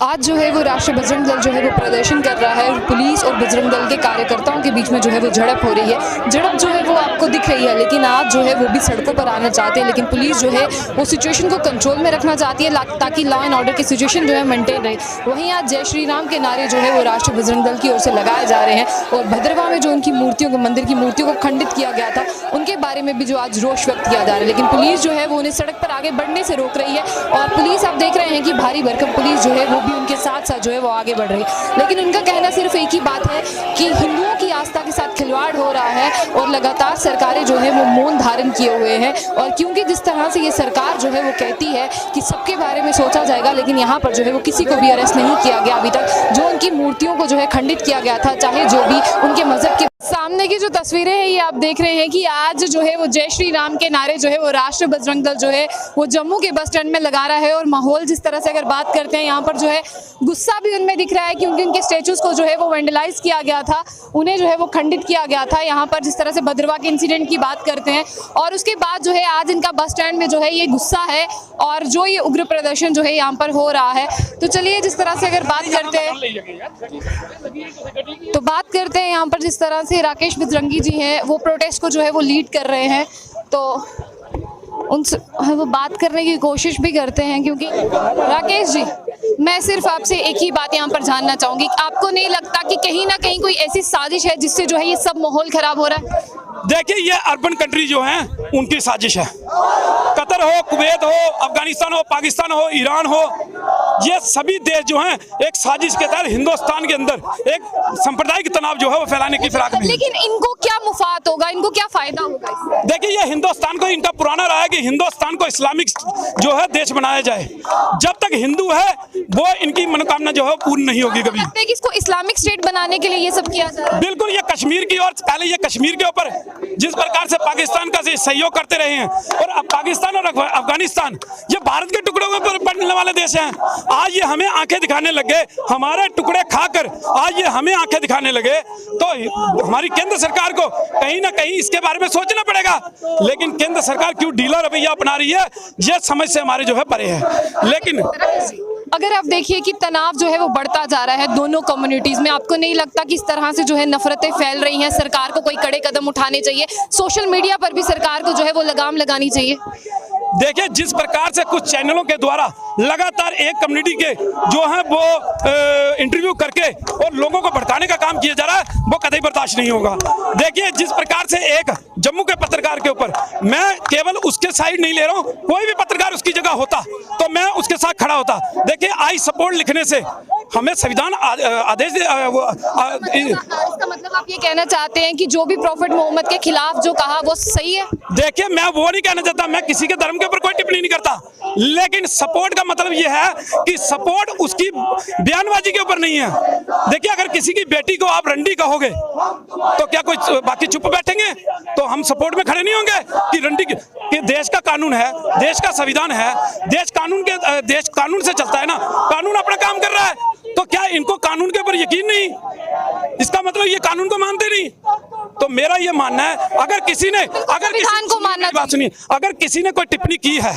आज जो है वो राष्ट्रीय बजरंग दल जो है वो प्रदर्शन कर रहा है। पुलिस और बजरंग दल के कार्यकर्ताओं के बीच में जो है वो झड़प हो रही है। झड़प जो है वो आपको दिख रही है, लेकिन आज जो है वो भी सड़कों पर आना चाहते हैं, लेकिन पुलिस जो है वो सिचुएशन को कंट्रोल में रखना चाहती है ताकि लॉ एंड ऑर्डर की सिचुएशन जो है मेंटेन रहे। वहीं आज जय श्री राम के नारे जो है वो राष्ट्रीय बजरंग दल की ओर से लगाए जा रहे हैं और भद्रवाह में जो उनकी मूर्तियों को, मंदिर की मूर्तियों को खंडित किया गया था, उनके बारे में भी जो आज रोष व्यक्त किया जा रहा है। लेकिन पुलिस जो है वो उन्हें सड़क पर आगे बढ़ने से रोक रही है और पुलिस आप देख रहे हैं कि भारी भरकम पुलिस जो है वो भी उनके साथ साथ जो है वो आगे बढ़ रही है। लेकिन उनका कहना सिर्फ एक ही बात है कि हिंदुओं की आस्था के साथ खिलवाड़ हो रहा है और लगातार सरकारें जो है वो मौन धारण किए हुए हैं। और क्योंकि जिस तरह से ये सरकार जो है वो कहती है कि सबके बारे में सोचा जाएगा, लेकिन यहाँ पर जो है वो किसी को भी अरेस्ट नहीं किया गया अभी तक। जो उनकी मूर्तियों को जो है खंडित किया गया था, चाहे जो भी उनके मजहब के। सामने की जो तस्वीरें हैं ये आप देख रहे हैं कि आज जो है वो जय श्री राम के नारे जो है वो राष्ट्रीय बजरंग दल जो है वो जम्मू के बस स्टैंड में लगा रहा है। और माहौल जिस तरह से अगर बात करते हैं, यहाँ पर जो है गुस्सा भी उनमें दिख रहा है क्योंकि उनके स्टेचूज को जो है वो वेंडलाइज किया गया था, उन्हें जो है वो खंडित किया गया था। यहाँ पर जिस तरह से भद्रवाह के इंसिडेंट की बात करते हैं और उसके बाद जो है आज इनका बस स्टैंड में जो है ये गुस्सा है और जो ये उग्र प्रदर्शन जो है यहाँ पर हो रहा है। तो चलिए जिस तरह से अगर बात करते हैं तो बात करते हैं यहाँ पर जिस तरह से राकेश बजरंगी जी हैं वो प्रोटेस्ट को जो है वो लीड कर रहे हैं, तो उनसे वो बात करने की कोशिश भी करते हैं। क्योंकि राकेश जी, मैं सिर्फ आपसे एक ही बात यहाँ पर जानना चाहूंगी, आपको नहीं लगता कि कहीं ना कहीं कोई ऐसी साजिश है जिससे जो है ये सब माहौल खराब हो रहा है? देखिए, ये अर्बन कंट्री जो हैं उनकी साजिश है। कतर हो, कुवैत हो, अफगानिस्तान हो, पाकिस्तान हो, ईरान हो, ये सभी देश जो हैं एक साजिश के तहत हिंदुस्तान के अंदर एक सांप्रदायिक तनाव जो है वो फैलाने की फिराक में। लेकिन इनको क्या मुफात होगा, इनको क्या फायदा होगा? देखिए, ये हिंदुस्तान को, इनका पुराना रहा है कि हिंदुस्तान को इस्लामिक जो है देश बनाया जाए। जब तक हिंदू है वो इनकी मनोकामना जो है पूर्ण नहीं होगी कभी। कि इसको इस्लामिक स्टेट बनाने के लिए ये सब किया जा रहा है? बिल्कुल, ये कश्मीर की और पहले ये कश्मीर के ऊपर जिस प्रकार से पाकिस्तान का सहयोग करते रहे हैं और अब पाकिस्तान और अफगानिस्तान ये भारत के टुकड़ों पर पड़ने वाले देश हैं। आज ये हमें आंखें दिखाने लगे, हमारे टुकड़े खाकर आज ये हमें आंखें दिखाने लगे, तो हमारी केंद्र सरकार को कहीं ना कहीं इसके बारे में सोचना पड़ेगा। लेकिन केंद्र सरकार क्यों ढीला रवैया अपना रही है, ये समझ से हमारे जो है परे है। लेकिन अगर आप देखिए कि तनाव जो है वो बढ़ता जा रहा है दोनों कम्युनिटीज में, आपको नहीं लगता कि इस तरह से जो है नफरतें फैल रही हैं? सरकार को कोई कड़े कदम उठाने चाहिए, सोशल मीडिया पर भी सरकार को जो है वो लगाम लगानी चाहिए। देखिए, जिस प्रकार से कुछ चैनलों के द्वारा लगातार एक कम्युनिटी के जो है वो इंटरव्यू करके और लोगों को भड़काने का काम किया जा रहा है, वो कतई बर्दाश्त नहीं होगा। देखिए, जिस प्रकार से एक जम्मू के पत्रकार के ऊपर, मैं केवल उसके साइड नहीं ले रहा हूँ, कोई भी पत्रकार उसकी जगह होता तो मैं उसके साथ खड़ा होता। देखिए, आई सपोर्ट लिखने से हमें संविधान आदेश इसका मतलब आप ये कहना चाहते हैं कि जो भी प्रॉफिट मोहम्मद के खिलाफ जो कहा वो सही है? देखिए, मैं वो नहीं कहना चाहता, मैं किसी के धर्म के ऊपर कोई टिप्पणी नहीं करता, लेकिन सपोर्ट का मतलब ये है कि सपोर्ट उसकी बयानबाजी के ऊपर नहीं है। देखिए, अगर किसी की बेटी को आप रंडी कहोगे तो क्या कोई बाकी चुप बैठेंगे? तो हम सपोर्ट में खड़े नहीं होंगे कि रंडी कि देश का कानून है, देश का संविधान है, देश कानून से चलता है ना, कानून अपना काम कर रहा है। तो क्या इनको कानून के ऊपर यकीन नहीं? इसका मतलब ये कानून को मानते नहीं। तो मेरा ये मानना है, अगर किसी ने बात सुनिए, अगर किसी ने कोई टिप्पणी की है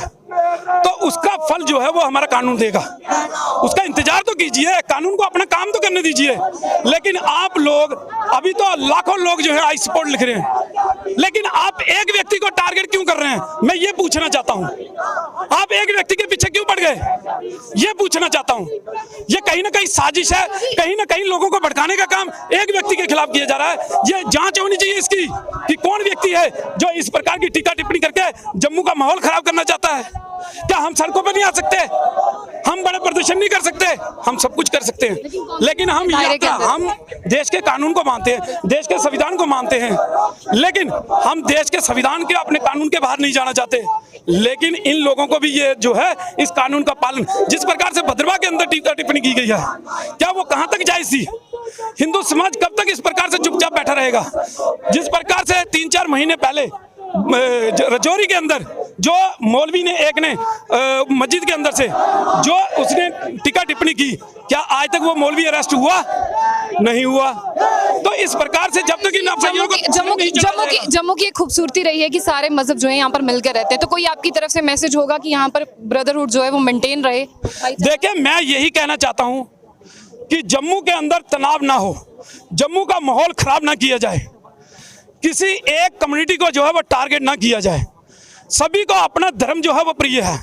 तो उसका फल जो है वो हमारा कानून देगा। उसका इंतजार तो कीजिए, कानून को अपना काम तो करने दीजिए। लेकिन आप लोग, अभी तो लाखों लोग जो है आई सपोर्ट लिख रहे हैं, लेकिन आप एक व्यक्ति को टारगेट क्यों कर रहे हैं? मैं ये पूछना चाहता हूँ, आप एक व्यक्ति के पीछे क्यों पड़ गए? ये पूछना चाहता हूँ। ये कहीं ना कहीं साजिश है, कहीं ना कहीं लोगों को भड़काने का काम एक व्यक्ति के खिलाफ किया जा रहा है। ये जांच होनी चाहिए इसकी कि कौन व्यक्ति है जो इस प्रकार की टीका टिप्पणी करके जम्मू का माहौल खराब करना चाहता है। क्या हम सड़कों पर नहीं आ सकते? हम बड़े प्रदर्शन नहीं कर सकते? हम सब कुछ कर सकते हैं, लेकिन हम देश के कानून को मानते हैं, देश के संविधान को मानते हैं, लेकिन हम देश के संविधान के, अपने कानून के बाहर नहीं जाना चाहते। लेकिन इन लोगों को भी ये जो है इस कानून का पालन, जिस प्रकार से भद्रवाह के अंदर टीका टिप्पणी की गई है, क्या वो कहां तक जायज थी? हिंदू समाज कब तक इस प्रकार से चुपचाप बैठा रहेगा? जिस प्रकार से 3-4 महीने पहले रजौरी के अंदर जो मौलवी ने एक ने मस्जिद के अंदर से जो उसने टीका टिप्पणी की, क्या आज तक वो मौलवी अरेस्ट हुआ? नहीं हुआ। तो इस प्रकार से जब तक इन अफसरों को जम्मू की एक खूबसूरती रही है कि सारे मजहब जो है यहाँ पर मिलकर रहते हैं, तो कोई आपकी तरफ से मैसेज होगा कि यहाँ पर ब्रदरहुड जो है वो मेंटेन रहे? देखिए, मैं यही कहना चाहता हूँ कि जम्मू के अंदर तनाव ना हो, जम्मू का माहौल खराब ना किया जाए, किसी एक कम्युनिटी को जो है वो टारगेट ना किया जाए। सभी को अपना धर्म जो है वो प्रिय है,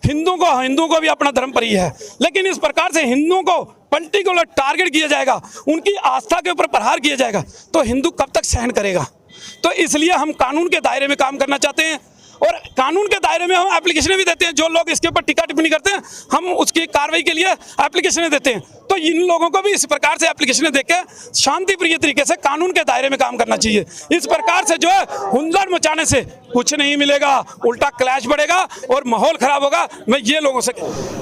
हिंदुओं को भी अपना धर्म प्रिय है, लेकिन इस प्रकार से हिंदुओं को पर्टिकुलर टारगेट किया जाएगा, उनकी आस्था के ऊपर प्रहार किया जाएगा, तो हिंदू कब तक सहन करेगा। तो इसलिए हम कानून के दायरे में काम करना चाहते हैं और कानून के दायरे में हम एप्लीकेशनें भी देते हैं। जो लोग इसके ऊपर टीका टिप्पणी करते हैं, हम उसकी कार्रवाई के लिए एप्लीकेशनें देते हैं। तो इन लोगों को भी इस प्रकार से एप्लीकेशनें देकर शांति प्रिय तरीके से कानून के दायरे में काम करना चाहिए। इस प्रकार से जो है हुल्लड़ मचाने से कुछ नहीं मिलेगा, उल्टा क्लैश बढ़ेगा और माहौल खराब होगा। मैं ये लोगों से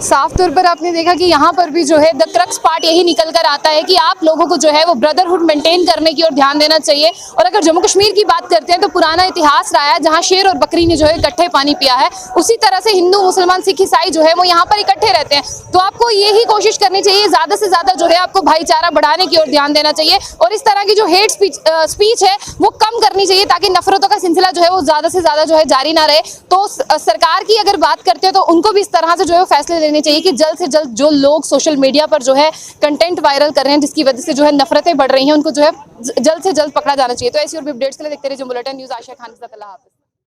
साफ तौर पर आपने देखा कि यहाँ पर भी जो है द क्रक्स पार्ट यही निकल कर आता है कि आप लोगों को जो है वो ब्रदरहुड मेंटेन करने की ओर ध्यान देना चाहिए। और अगर जम्मू कश्मीर की बात करते हैं तो पुराना इतिहास रहा है जहाँ शेर और बकरी ने जो है इकट्ठे पानी पिया है, उसी तरह से हिंदू मुसलमान सिख ईसाई जो है वो यहाँ पर इकट्ठे रहते हैं। तो आपको यही कोशिश करनी चाहिए, ज्यादा से ज्यादा जो है आपको भाईचारा बढ़ाने की ओर ध्यान देना चाहिए और इस तरह की जो हेट स्पीच है वो कम करनी चाहिए, ताकि नफरतों का सिलसिला जो है वो ज्यादा से ज्यादा जो है जारी ना रहे। तो सरकार की अगर बात करते हैं तो उनको भी इस तरह से जो है फैसले लेने चाहिए कि जल्द से जल्द जो लोग सोशल मीडिया पर जो है कंटेंट वायरल कर रहे हैं जिसकी वजह से जो है नफरतें बढ़ रही हैं, उनको जो है जल्द से जल्द पकड़ा जाना चाहिए। तो ऐसी और भी अपडेट्स के लिए देखते रहिए जो बुलेटिन न्यूज़। आशा खान, अल्लाह हाफिज़।